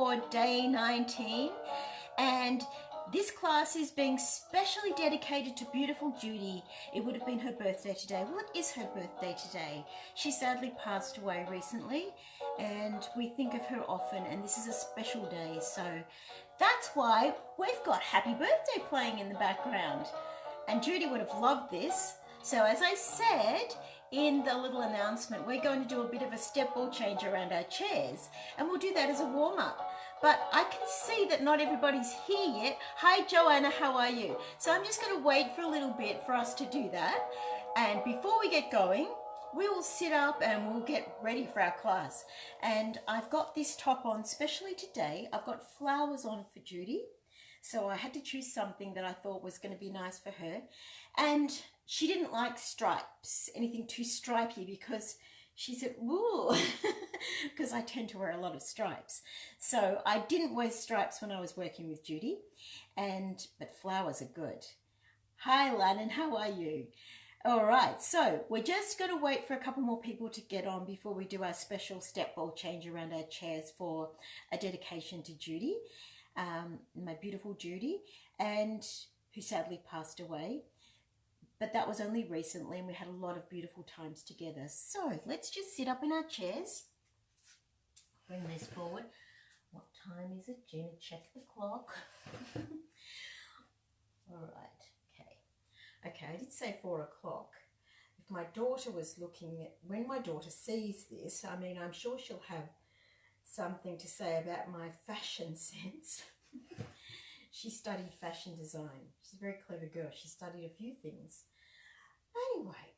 for day 19, and this class is being specially dedicated to beautiful Judy. It would have been her birthday today. Well, it is her birthday today. She sadly passed away recently, and we think of her often, and this is a special day, so that's why we've got Happy Birthday playing in the background. And Judy would have loved this. So as I said in the little announcement, we're going to do a bit of a step ball change around our chairs, and we'll do that as a warm-up. But I can see that not everybody's here yet. Hi Joanna, how are you? So I'm just going to wait for a little bit for us to do that. And before we get going, we will sit up and we'll get ready for our class. And I've got this top on specially today. I've got flowers on for Judy. So I had to choose something that I thought was going to be nice for her. And she didn't like stripes, anything too stripy, because she said, ooh, because I tend to wear a lot of stripes. So I didn't wear stripes when I was working with Judy, but flowers are good. Hi Lannon, how are you? All right, so we're just going to wait for a couple more people to get on before we do our special step ball change around our chairs for a dedication to Judy, my beautiful Judy, and who sadly passed away. But that was only recently, and we had a lot of beautiful times together. So let's just sit up in our chairs. Bring this forward. What time is it? Gina, check the clock. All right, okay. Okay, I did say 4 o'clock. If my daughter was looking at, when my daughter sees this, I mean, I'm sure she'll have something to say about my fashion sense. She studied fashion design. She's a very clever girl. She studied a few things. Anyway,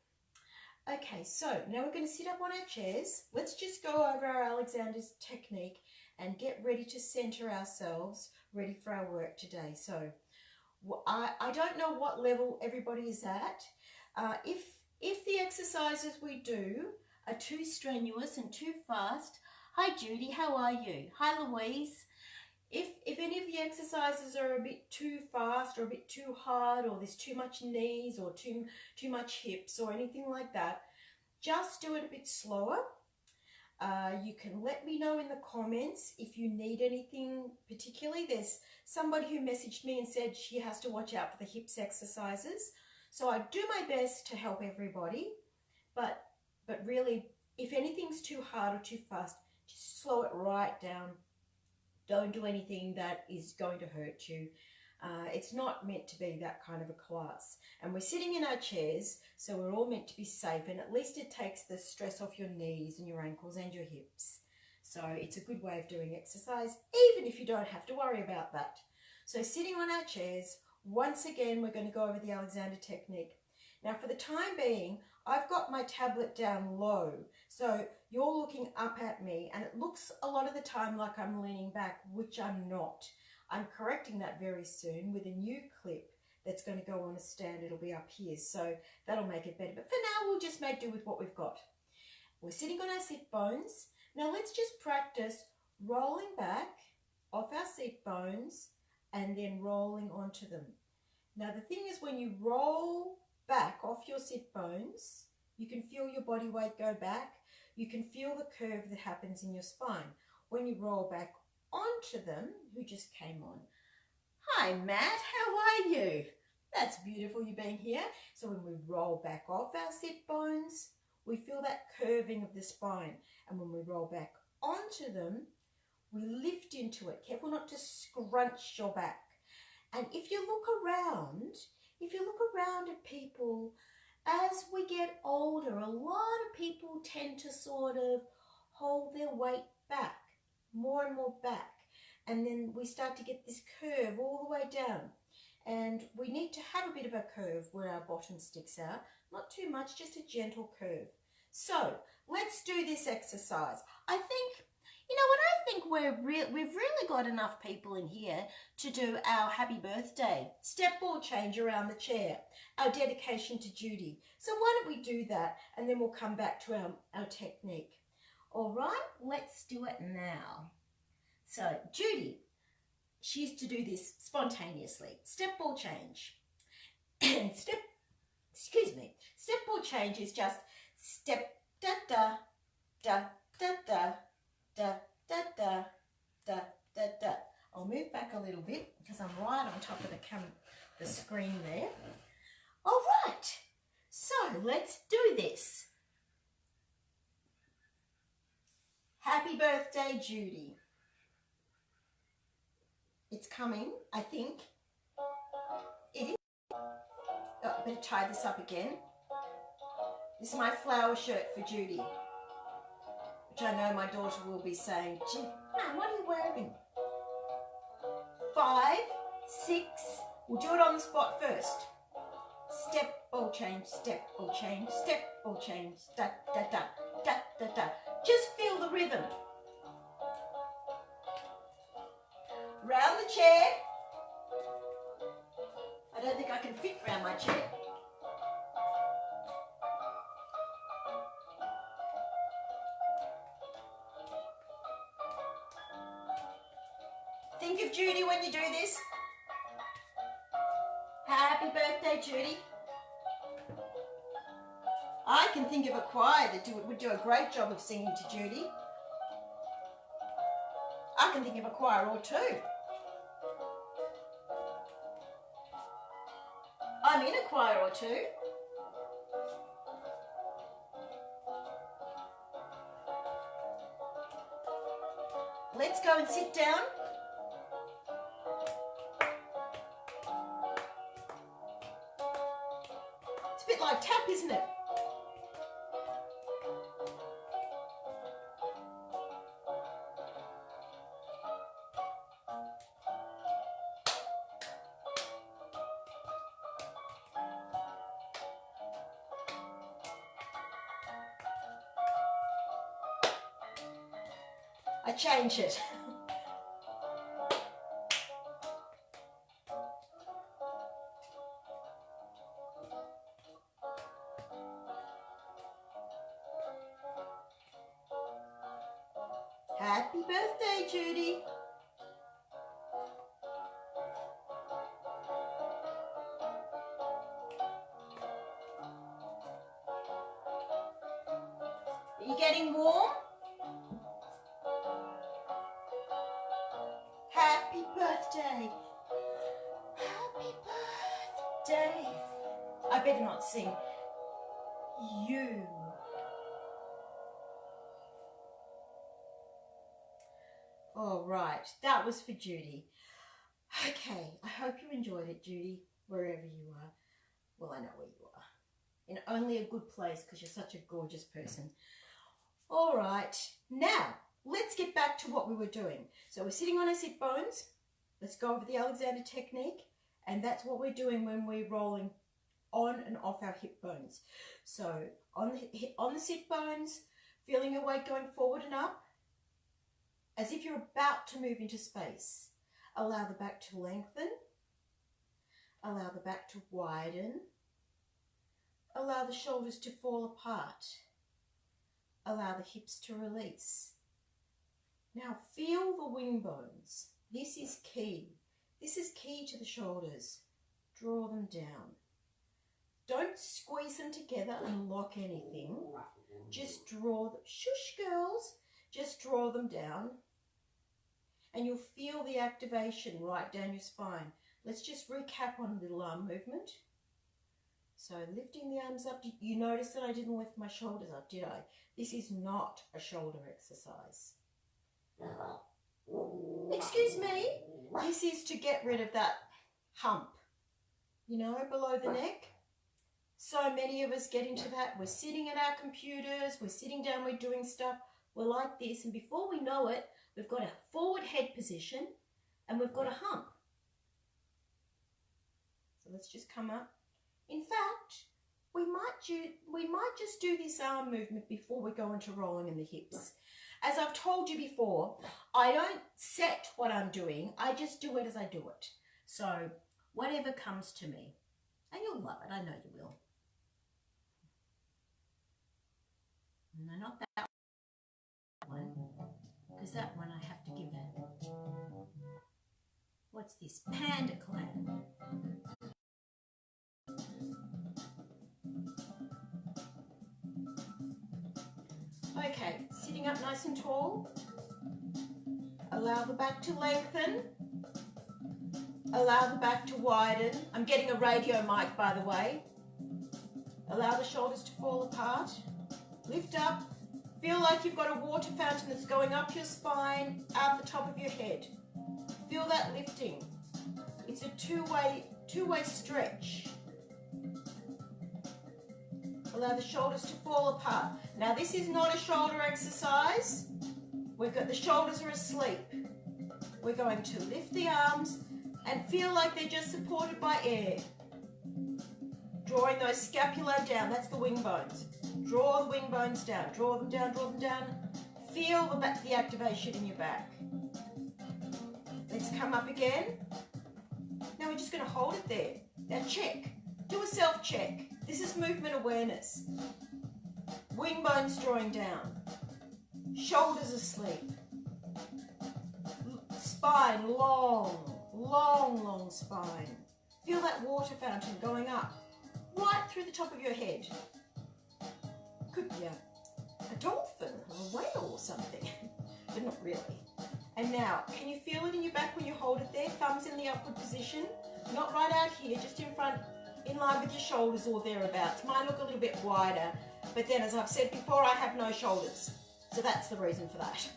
okay, so now we're going to sit up on our chairs. Let's just go over our Alexander's technique and get ready to center ourselves, ready for our work today. So I don't know what level everybody is at. If the exercises we do are too strenuous and too fast, hi Judy, how are you? Hi Louise. If any of the exercises are a bit too fast or a bit too hard, or there's too much knees or too much hips or anything like that, just do it a bit slower. You can let me know in the comments if you need anything particularly. There's somebody who messaged me and said she has to watch out for the hips exercises. So I do my best to help everybody, but really, if anything's too hard or too fast, just slow it right down. Don't do anything that is going to hurt you. It's not meant to be that kind of a class. And we're sitting in our chairs, so we're all meant to be safe, and at least it takes the stress off your knees and your ankles and your hips. So it's a good way of doing exercise, even if you don't have to worry about that. So sitting on our chairs, once again, we're going to go over the Alexander technique. Now for the time being, I've got my tablet down low, so you're looking up at me, and it looks a lot of the time like I'm leaning back, which I'm not. I'm correcting that very soon with a new clip that's going to go on a stand. It'll be up here, so that'll make it better. But for now, we'll just make do with what we've got. We're sitting on our sit bones. Now let's just practice rolling back off our sit bones and then rolling onto them. Now the thing is, when you roll back off your sit bones, you can feel your body weight go back. You can feel the curve that happens in your spine. When you roll back onto them, who just came on? Hi Matt, how are you? That's beautiful you being here. So when we roll back off our sit bones, we feel that curving of the spine. And when we roll back onto them, we lift into it. Careful not to scrunch your back. And if you look around at people, as we get older, a lot of people tend to sort of hold their weight back, more and more back. And then we start to get this curve all the way down. And we need to have a bit of a curve where our bottom sticks out. Not too much, just a gentle curve. So let's do this exercise. I think, you know what, I think we've really got enough people in here to do our happy birthday step ball change around the chair, our dedication to Judy. So why don't we do that, and then we'll come back to our technique. All right, let's do it now. So Judy, she used to do this spontaneously. Step ball change. And step ball change is just step da da da da da da da da da da, da. I'll move back a little bit because I'm right on top of the screen there. All right, so let's do this. Happy birthday, Judy. It's coming, I think. It is. Oh, I better tie this up again. This is my flower shirt for Judy, which I know my daughter will be saying, "Gee, Mum, what are you wearing?" 5, 6, we'll do it on the spot first. Step, ball change, step, ball change, step, ball change, da, da, da, da, da, da. Just feel the rhythm. Round the chair. I don't think I can fit round my chair. Think of Judy when you do this. Happy birthday, Judy. I can think of a choir that would do a great job of singing to Judy. I can think of a choir or two. I'm in a choir or two. Let's go and sit down. It's a bit like tap, isn't it? I change it. Happy birthday, Judy. Are you getting warm? Happy birthday. Happy birthday. I better not sing. You. All right, that was for Judy. Okay, I hope you enjoyed it, Judy, wherever you are. Well, I know where you are. In only a good place because you're such a gorgeous person. All right, now let's get back to what we were doing. So we're sitting on our sit bones. Let's go over the Alexander technique, and that's what we're doing when we're rolling on and off our hip bones. So on the sit bones, feeling your weight going forward and up, as if you're about to move into space. Allow the back to lengthen. Allow the back to widen. Allow the shoulders to fall apart. Allow the hips to release. Now feel the wing bones. This is key. This is key to the shoulders. Draw them down. Don't squeeze them together and lock anything. Just draw them. Shush, girls. Just draw them down. And you'll feel the activation right down your spine. Let's just recap on a little arm movement. So lifting the arms up. You notice that I didn't lift my shoulders up, did I? This is not a shoulder exercise. Excuse me. This is to get rid of that hump, you know, below the neck. So many of us get into that. We're sitting at our computers, we're sitting down, we're doing stuff. We're like this, and before we know it, we've got a forward head position and we've got a hump. So let's just come up. In fact, we might just do this arm movement before we go into rolling in the hips. As I've told you before, I don't set what I'm doing. I just do it as I do it. So whatever comes to me. And you'll love it. I know you will. No, not that one. Because that one I have to give it. What's this? Panda Clan. Okay, sitting up nice and tall. Allow the back to lengthen. Allow the back to widen. I'm getting a radio mic, by the way. Allow the shoulders to fall apart. Lift up. Feel like you've got a water fountain that's going up your spine, out the top of your head. Feel that lifting. It's a two-way stretch. Allow the shoulders to fall apart. Now this is not a shoulder exercise. The shoulders are asleep. We're going to lift the arms and feel like they're just supported by air. Drawing those scapulae down, that's the wing bones. Draw the wing bones down, draw them down, draw them down. Feel the activation in your back. Let's come up again. Now we're just going to hold it there. Now check, do a self-check. This is movement awareness. Wing bones drawing down. Shoulders asleep. Spine long, long, long spine. Feel that water fountain going up, right through the top of your head. Could be a dolphin or a whale or something, but not really. And now, can you feel it in your back when you hold it there? Thumbs in the upward position, not right out here, just in front, in line with your shoulders or thereabouts. Mine look a little bit wider, but then as I've said before, I have no shoulders. So that's the reason for that.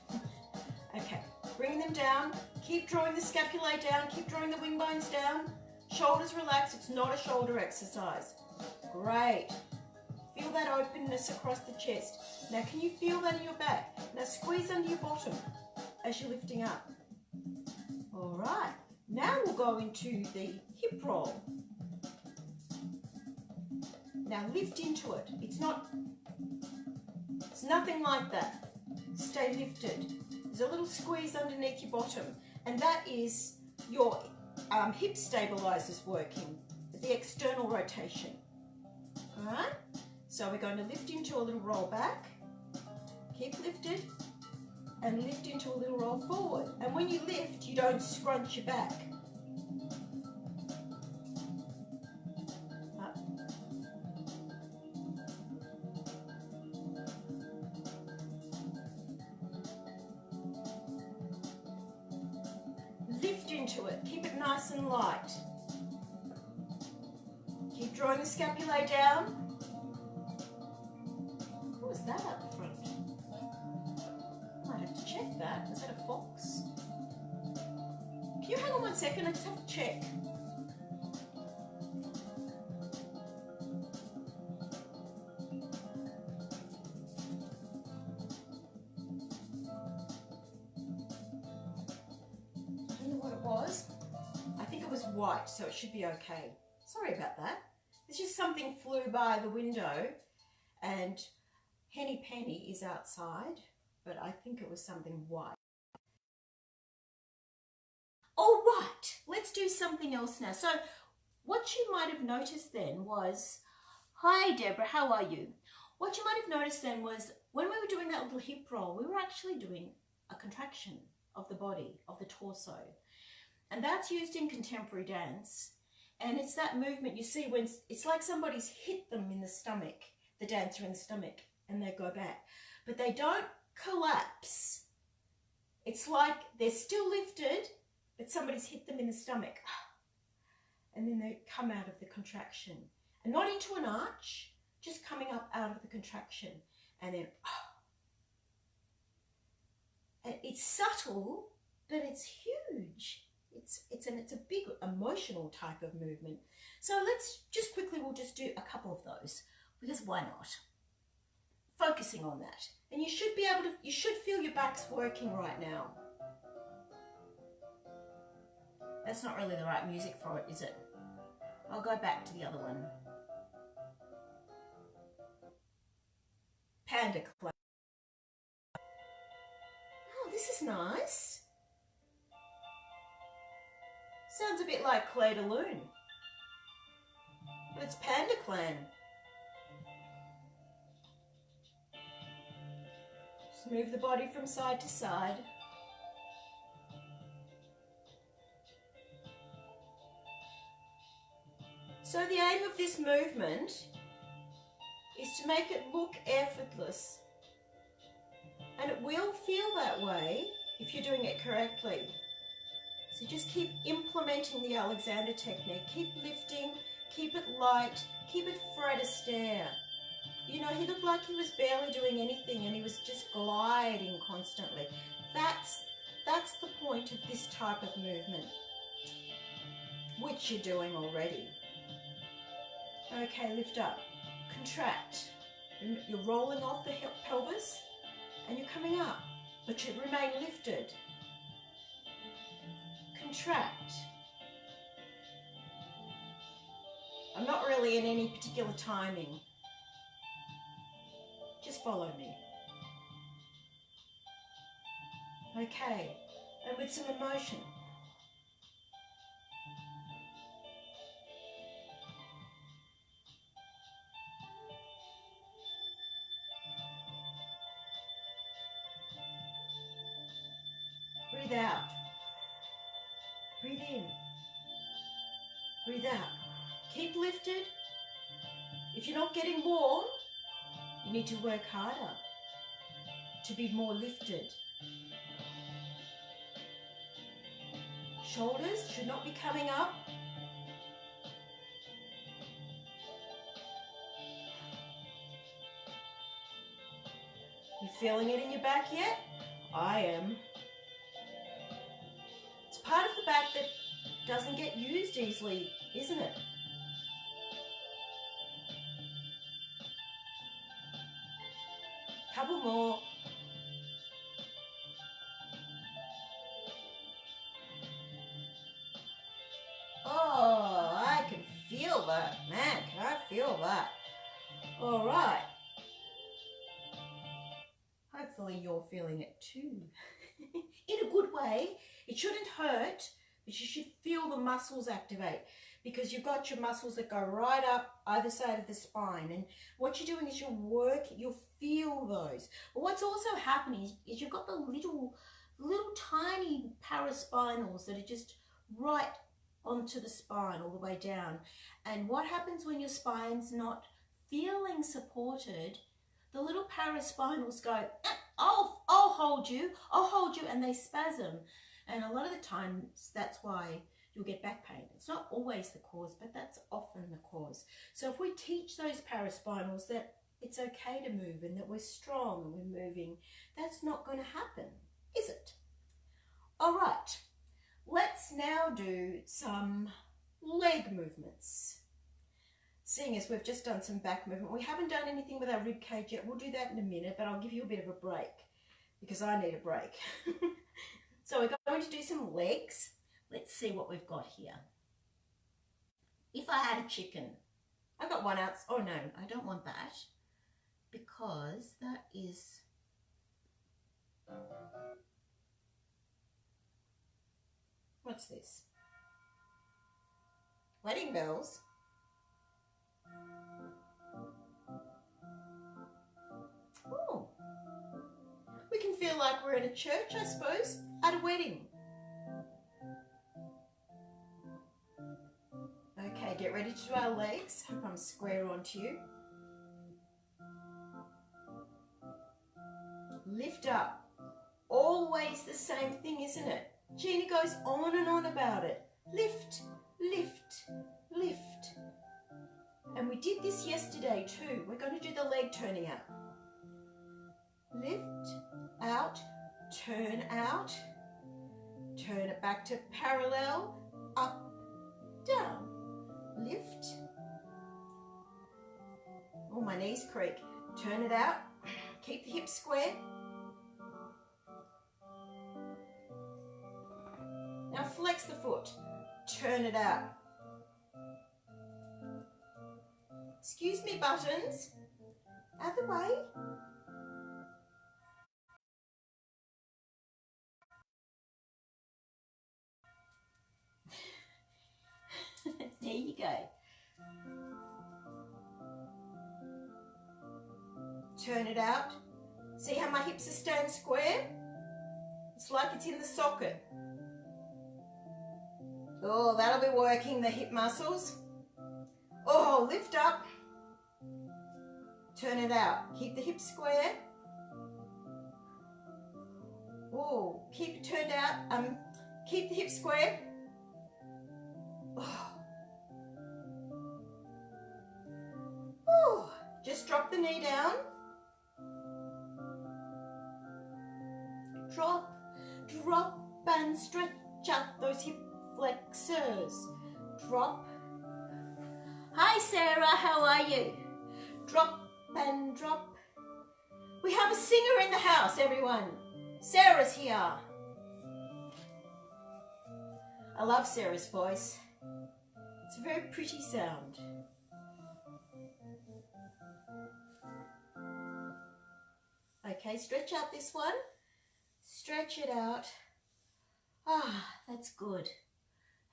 Okay, bring them down. Keep drawing the scapulae down. Keep drawing the wing bones down. Shoulders relaxed. It's not a shoulder exercise. Great. Feel that openness across the chest. Now, can you feel that in your back? Now, squeeze under your bottom as you're lifting up. All right. Now we'll go into the hip roll. Now, lift into it. It's nothing like that. Stay lifted. There's a little squeeze underneath your bottom, and that is your hip stabilizers working, the external rotation. All right? So we're going to lift into a little roll back, keep lifted, and lift into a little roll forward. And when you lift, you don't scrunch your back. Up. Lift into it, keep it nice and light. Keep drawing the scapulae down. What was that up the front? I might have to check that. Was that a fox? Can you hang on 1 second? I just have to check. I don't know what it was. I think it was white, so it should be okay. Sorry about that. It's just something flew by the window and Henny Penny is outside, but I think it was something white. All right, let's do something else now. So what you might have noticed then was, hi Deborah, how are you? What you might have noticed then was when we were doing that little hip roll, we were actually doing a contraction of the body, of the torso. And that's used in contemporary dance. And it's that movement you see when it's like somebody's hit them in the stomach, the dancer in the stomach, and they go back. But they don't collapse. It's like they're still lifted, but somebody's hit them in the stomach. And then they come out of the contraction. And not into an arch, just coming up out of the contraction. And then, and it's subtle, but it's huge. It's a big emotional type of movement. So let's just quickly, we'll just do a couple of those, because why not? Focusing on that. And you should be able to, you should feel your back's working right now. That's not really the right music for it, is it? I'll go back to the other one. Panda Club. Oh, this is nice. Sounds a bit like Claire de Lune. But it's Panda Clan. Just move the body from side to side. So the aim of this movement is to make it look effortless. And it will feel that way if you're doing it correctly. So just keep implementing the Alexander technique. Keep lifting, keep it light, keep it Fred Astaire. You know, he looked like he was barely doing anything and he was just gliding constantly. That's the point of this type of movement, which you're doing already. Okay, lift up, contract. You're rolling off the pelvis and you're coming up, but you remain lifted. Contract. I'm not really in any particular timing. Just follow me. Okay, and with some emotion. Breathe out. Breathe in. Breathe out. Keep lifted. If you're not getting warm, you need to work harder to be more lifted. Shoulders should not be coming up. You feeling it in your back yet? I am. It's part of the back that doesn't get used easily, isn't it? Couple more. Oh, I can feel that. Man, can I feel that? All right. Hopefully you're feeling it too. In a good way. It shouldn't hurt, but you should feel the muscles activate, because you've got your muscles that go right up either side of the spine. And what you're doing is you'll feel those. But what's also happening is you've got the little tiny paraspinals that are just right onto the spine all the way down. And what happens when your spine's not feeling supported? The little paraspinals go, I'll hold you, and they spasm. And a lot of the times that's why you'll get back pain. It's not always the cause, but that's often the cause. So if we teach those paraspinals that it's okay to move and that we're strong and we're moving, that's not going to happen, is it? All right, let's now do some leg movements. Seeing as we've just done some back movement, we haven't done anything with our rib cage yet. We'll do that in a minute, but I'll give you a bit of a break because I need a break. So we're going to do some legs. Let's see what we've got here. If I had a chicken, I've got one out. Oh no, I don't want that, because that is, what's this? Wedding bells. Oh, we can feel like we're in a church, I suppose, at a wedding. Okay, get ready to do our legs. Hope I'm square onto you. Lift up. Always the same thing, isn't it? Gina goes on and on about it. Lift, lift, lift. And we did this yesterday too. We're going to do the leg turning out. Lift, out, turn it back to parallel, up, down, lift. Oh, my knees creak. Turn it out, keep the hips square. Now flex the foot, turn it out. Excuse me, buttons, out the way. There you go. Turn it out. See how my hips are staying square? It's like it's in the socket. Oh, that'll be working the hip muscles. Oh, lift up. Turn it out. Keep the hips square. Oh, keep it turned out. Keep the hips square. Oh. Oh. Just drop the knee down. Drop, drop and stretch out those hip flexors. Drop. Hi Sarah, how are you? Drop and drop. We have a singer in the house, everyone. Sarah's here. I love Sarah's voice. It's a very pretty sound. Okay, stretch out this one. Stretch it out. Ah, that's good.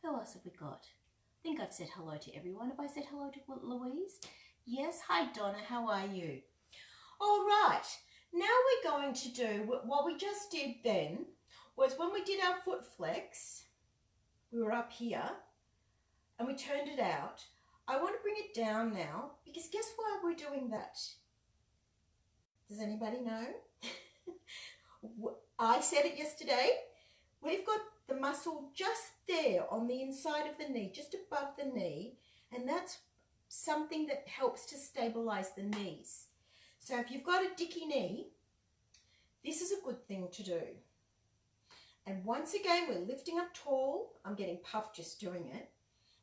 Who else have we got? I think I've said hello to everyone. Have I said hello to Louise? Yes. Hi, Donna. How are you? All right. Now we're going to do what we just did then was when we did our foot flex, we were up here and we turned it out. I want to bring it down now because guess why we're doing that? Does anybody know? I said it yesterday. We've got the muscle just there on the inside of the knee, just above the knee, and that's something that helps to stabilize the knees. So if you've got a dicky knee, this is a good thing to do. And once again, we're lifting up tall. I'm getting puffed just doing it.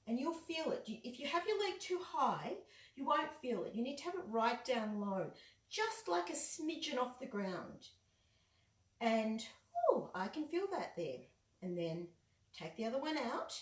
And you'll feel it. If you have your leg too high, you won't feel it. You need to have it right down low, just like a smidgen off the ground. And, oh, I can feel that there. And then take the other one out.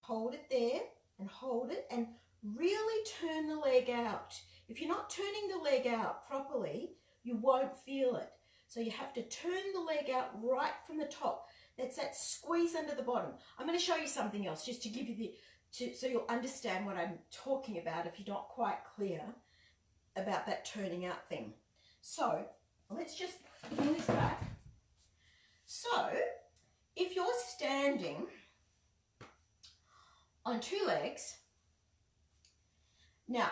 Hold it there and hold it and really turn the leg out. If you're not turning the leg out properly, you won't feel it. So you have to turn the leg out right from the top. That's that squeeze under the bottom. I'm going to show you something else just to give you so you'll understand what I'm talking about if you're not quite clear about that turning out thing. So let's just bring this back. So if you're standing on two legs, now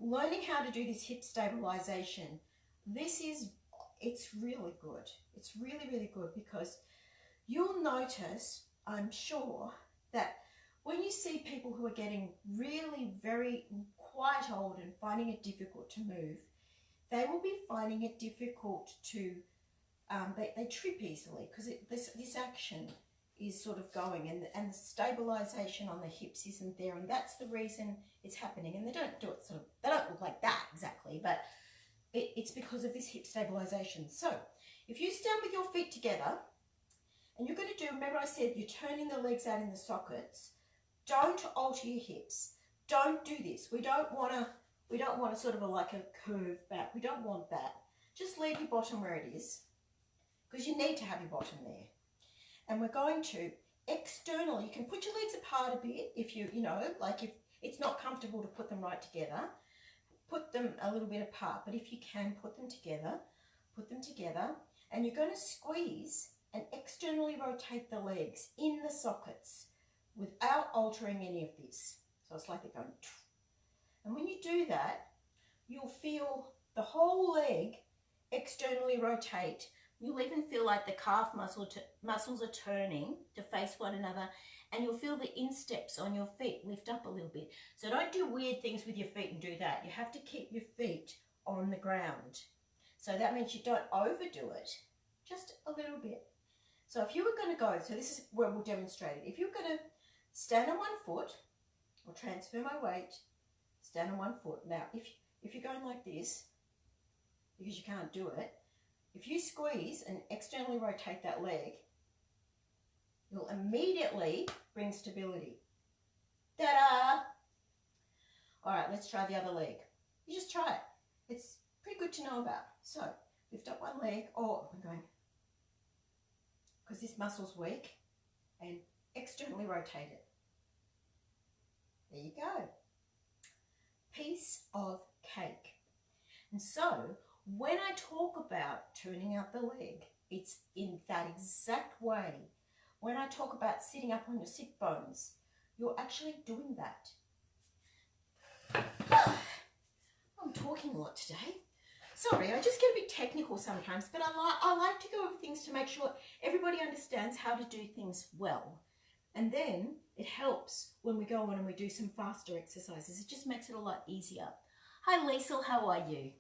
learning how to do this hip stabilization, it's really good. It's really, really good because you'll notice, I'm sure, that when you see people who are getting really very quite old and finding it difficult to move, they will be finding it difficult to, they trip easily because this action is sort of going and the stabilization on the hips isn't there, and that's the reason it's happening. And they don't do it they don't look like that exactly, but it's because of this hip stabilization. So if you stand with your feet together and you're going to do, remember I said you're turning the legs out in the sockets, don't alter your hips. Don't do this. We don't want to sort of like a curve back. We don't want that. Just leave your bottom where it is because you need to have your bottom there. And we're going to externally, you can put your legs apart a bit if like if it's not comfortable to put them right together, put them a little bit apart. But if you can, put them together, and you're going to squeeze and externally rotate the legs in the sockets without altering any of this. So it's like they're going, and when you do that, you'll feel the whole leg externally rotate. You'll even feel like the calf muscles are turning to face one another, and you'll feel the insteps on your feet lift up a little bit. So don't do weird things with your feet and do that. You have to keep your feet on the ground. So that means you don't overdo it, just a little bit. So if you were going to go, so this is where we'll demonstrate it. If you're going to stand on one foot, I'll transfer my weight, stand on one foot. Now, if you're going like this, because you can't do it, if you squeeze and externally rotate that leg, you'll immediately bring stability. Ta-da! All right, let's try the other leg. You just try it. It's pretty good to know about. So, lift up one leg. Oh, I'm going, because this muscle's weak, and externally rotate it. There you go. Piece of cake. And so, when I talk about turning out the leg, it's in that exact way. When I talk about sitting up on your sit bones, you're actually doing that. I'm talking a lot today. Sorry, I just get a bit technical sometimes, but I like to go over things to make sure everybody understands how to do things well. And then it helps when we go on and we do some faster exercises. It just makes it a lot easier. Hi Liesl, how are you?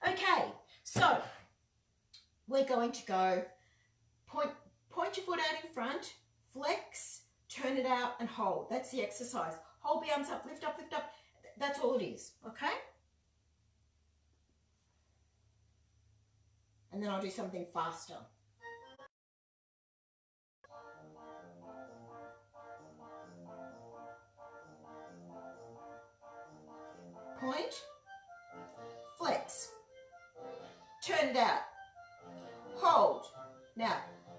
Okay, so we're going to go point your foot out in front, flex, turn it out and hold. That's the exercise. Hold the arms up, lift up, lift up. That's all it is, okay? And then I'll do something faster. Point, flex, turn it out, hold. Now,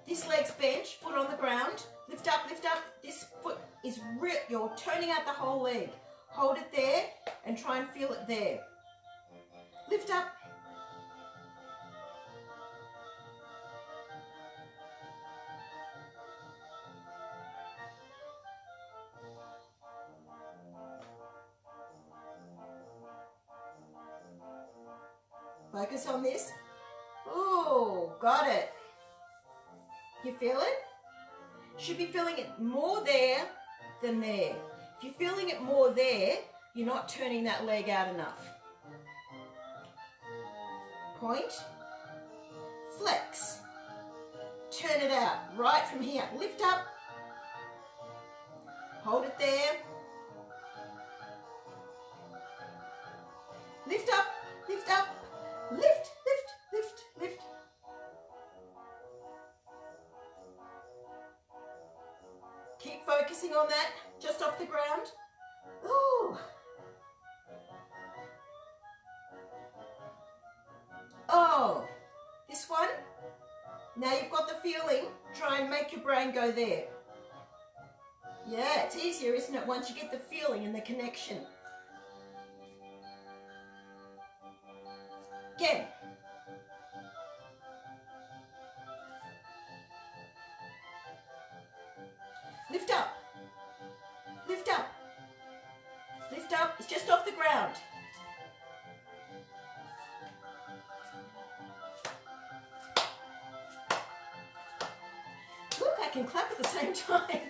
this leg's bent, foot on the ground, lift up, this foot is ripped, you're turning out the whole leg. Hold it there and try and feel it there. Lift up. Focus on this. Ooh, got it. You feel it? Should be feeling it more there than there. If you're feeling it more there, you're not turning that leg out enough. Point, flex, turn it out, right from here. Lift up, hold it there. Lift up, lift up, lift, lift, lift, lift. Keep focusing on that, just off the ground. Ooh. Oh, this one. Now you've got the feeling, try and make your brain go there. Yeah, it's easier, isn't it, once you get the feeling and the connection. Again. Lift up. Lift up. Lift up. It's just off the ground. Look, I can clap at the same time.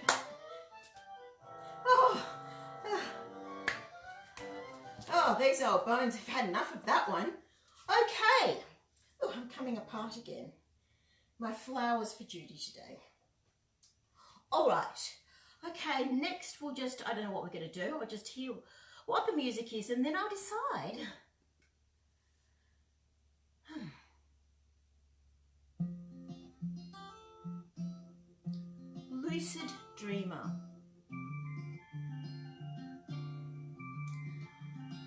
Oh, these old bones have had enough of that one. Okay. Oh, I'm coming apart again. My flowers for Judy today. All right. Okay, next we'll just, I don't know what we're going to do. I'll just hear what the music is and then I'll decide. Lucid Dreamer.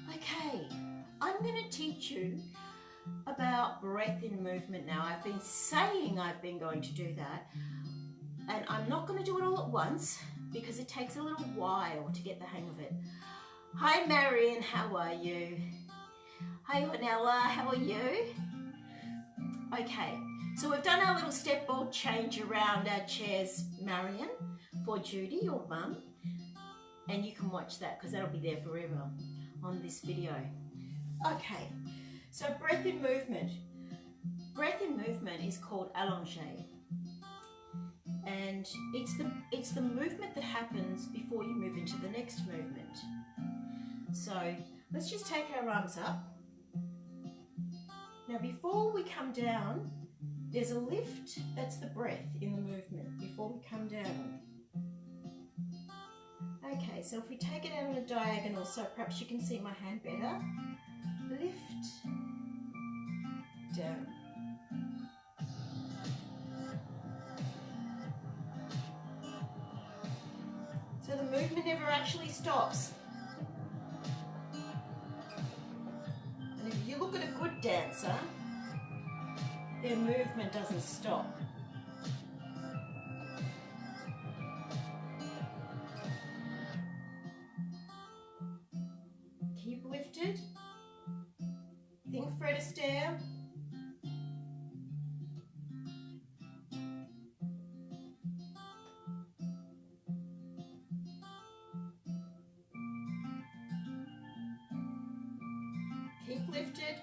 Okay, I'm going to teach you about breath in movement now. I've been saying I've been going to do that, and I'm not going to do it all at once because it takes a little while to get the hang of it. Hi Marion, how are you? Hi Vanilla, how are you? Okay, so we've done our little step ball change around our chairs, Marion, for Judy, your mum, and you can watch that because that'll be there forever on this video. Okay, so breath in movement. Breath in movement is called allongé, and it's the movement that happens before you move into the next movement. So let's just take our arms up. Now before we come down, there's a lift. That's the breath in the movement before we come down. Okay, so if we take it out on a diagonal, so perhaps you can see my hand better. Lift, down. So the movement never actually stops. And if you look at a good dancer, their movement doesn't stop. Keep lifted. Think Fred Astaire. Keep lifted.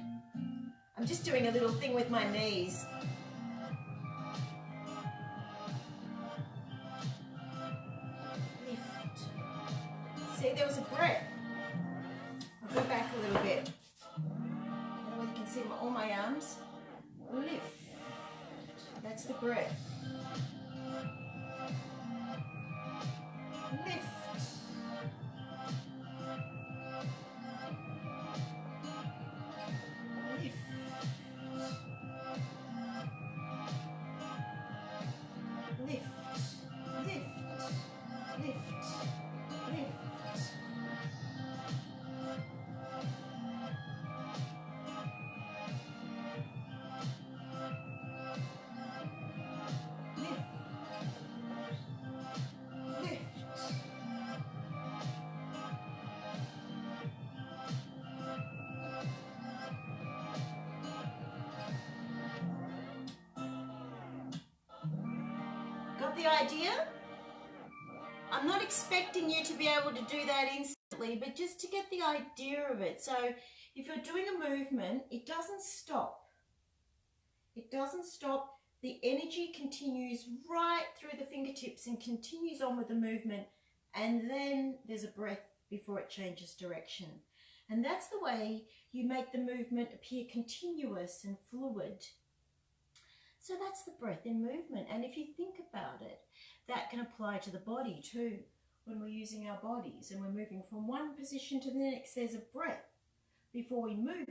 I'm I'm just doing a little thing with my knees. Lift. See, there was a breath. I'll go back a little bit. I don't know whether you can see all my arms. Lift. That's the breath. Lift. Lift. Lift. Lift. Lift. Lift. Got the idea? I'm not expecting you to be able to do that instantly, but just to get the idea of it. So if you're doing a movement, it doesn't stop. It doesn't stop. The energy continues right through the fingertips and continues on with the movement. And then there's a breath before it changes direction. And that's the way you make the movement appear continuous and fluid. So that's the breath in movement. And if you think about it, that can apply to the body too. When we're using our bodies and we're moving from one position to the next, there's a breath before we move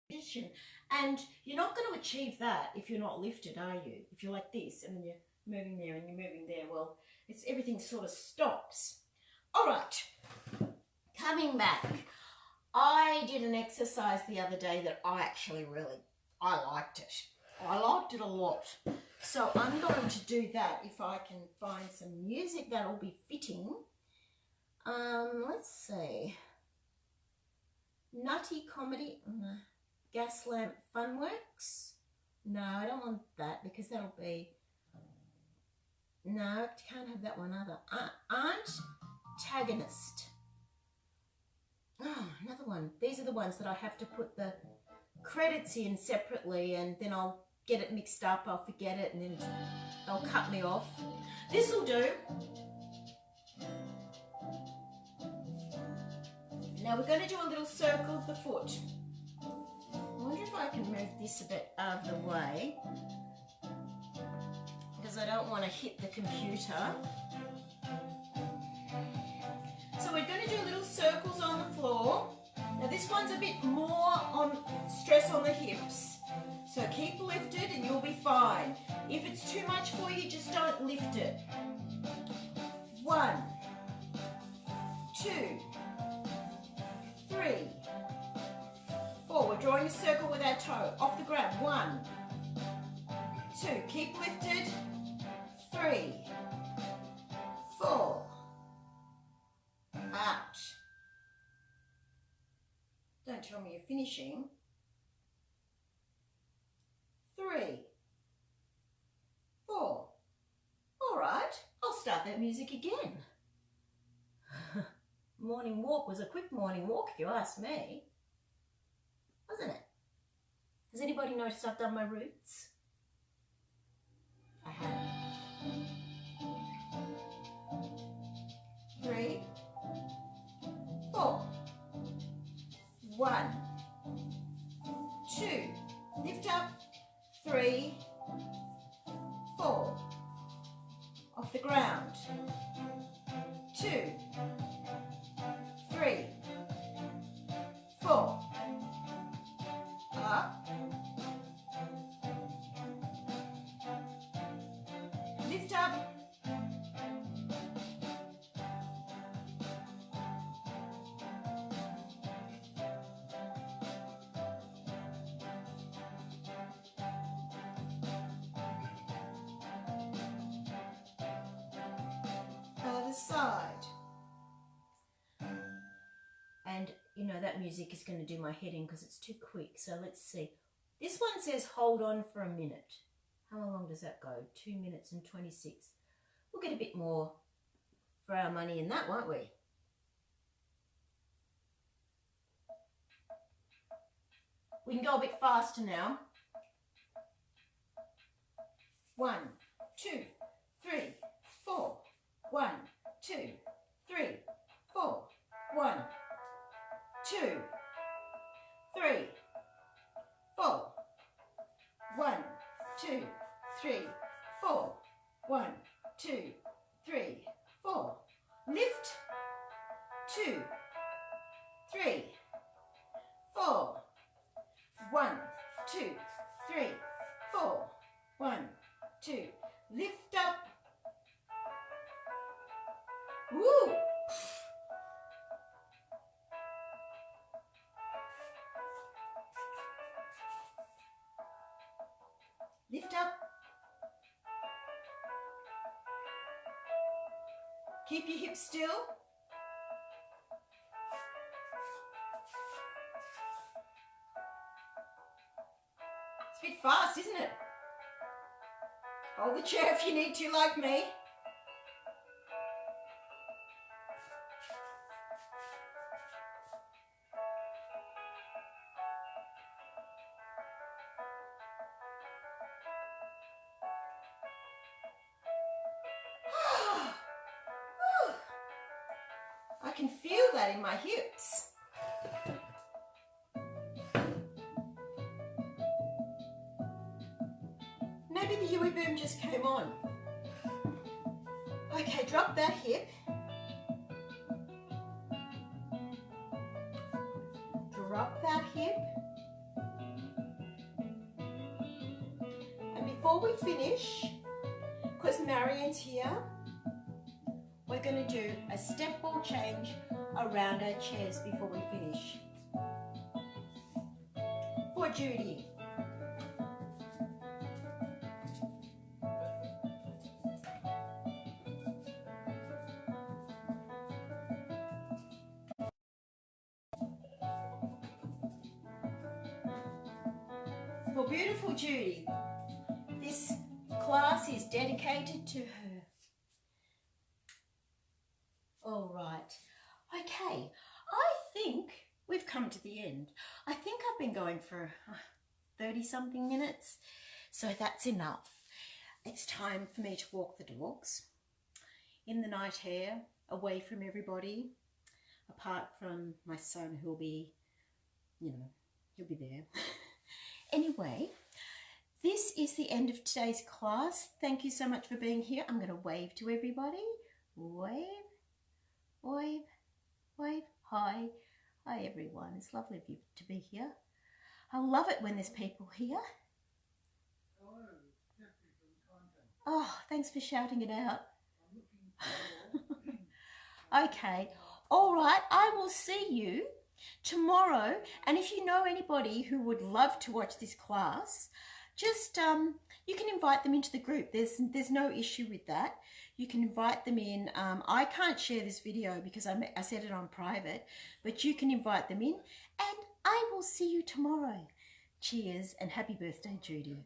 position. And you're not going to achieve that if you're not lifted, are you? If you're like this and then you're moving there and you're moving there, well, everything sort of stops. All right, coming back. I did an exercise the other day that I actually I liked it. I liked it a lot. So I'm going to do that if I can find some music that'll be fitting. Let's see. Nutty Comedy, Gaslamp Funworks. No, I don't want that because that'll be... No, I can't have that one either. Antagonist. Oh, another one. These are the ones that I have to put the credits in separately and then I'll get it mixed up, I'll forget it, and then they'll cut me off. This will do. Now we're going to do a little circle of the foot. I wonder if I can move this a bit out of the way because I don't want to hit the computer. So we're going to do little circles on the floor. Now this one's a bit more on stress on the hips. So keep lifted and you'll be fine. If it's too much for you, just don't lift it. 1, 2, 3, 4. We're drawing a circle with our toe off the ground. 1, 2. Keep lifted. 3, 4. Out. Don't tell me you're finishing. 3, 4. All right, I'll start that music again. Morning walk was a quick morning walk, if you ask me. Wasn't it? Has anybody noticed I've done my roots? I have. 3, 4. 1, 2. Lift up. 3, 4. Off the ground. 2, 3, 4. Up. Lift up. Other side. And you know that music is going to do my head in because it's too quick. So let's see. This one says hold on for a minute. How long does that go? 2 minutes and 26. We'll get a bit more for our money in that, won't we? We can go a bit faster now. 1, 2, 3, 4. 1, 2, 3, 4. 1, 2, 3, 4. 1, 2, 3, 4. 1, 2, 3, 4. Lift. 2, 3, 4. 1, 2, 3, 4. 1, 2. Lift up. Woo! Lift up. Keep your hips still. It's a bit fast, isn't it? Hold the chair if you need to, like me. I can feel that in my hips. Maybe the Yui boom just came on. Okay, drop that hip. Drop that hip. And before we finish, because Marion's here, we're going to do a step ball change around our chairs before we finish. For Judy. For beautiful Judy, this class is dedicated to her. All right. Okay, I think we've come to the end. I think I've been going for 30-something minutes, so that's enough. It's time for me to walk the dogs in the night air, away from everybody, apart from my son who'll be, he'll be there. Anyway, this is the end of today's class. Thank you so much for being here. I'm going to wave to everybody. Wave, wave, wave. Hi. Hi, everyone. It's lovely of you to be here. I love it when there's people here. Oh, thanks for shouting it out. Okay. All right. I will see you tomorrow. And if you know anybody who would love to watch this class, just you can invite them into the group. There's no issue with that. You can invite them in. I can't share this video because I set it on private, but you can invite them in, and I will see you tomorrow. Cheers and happy birthday, Judy.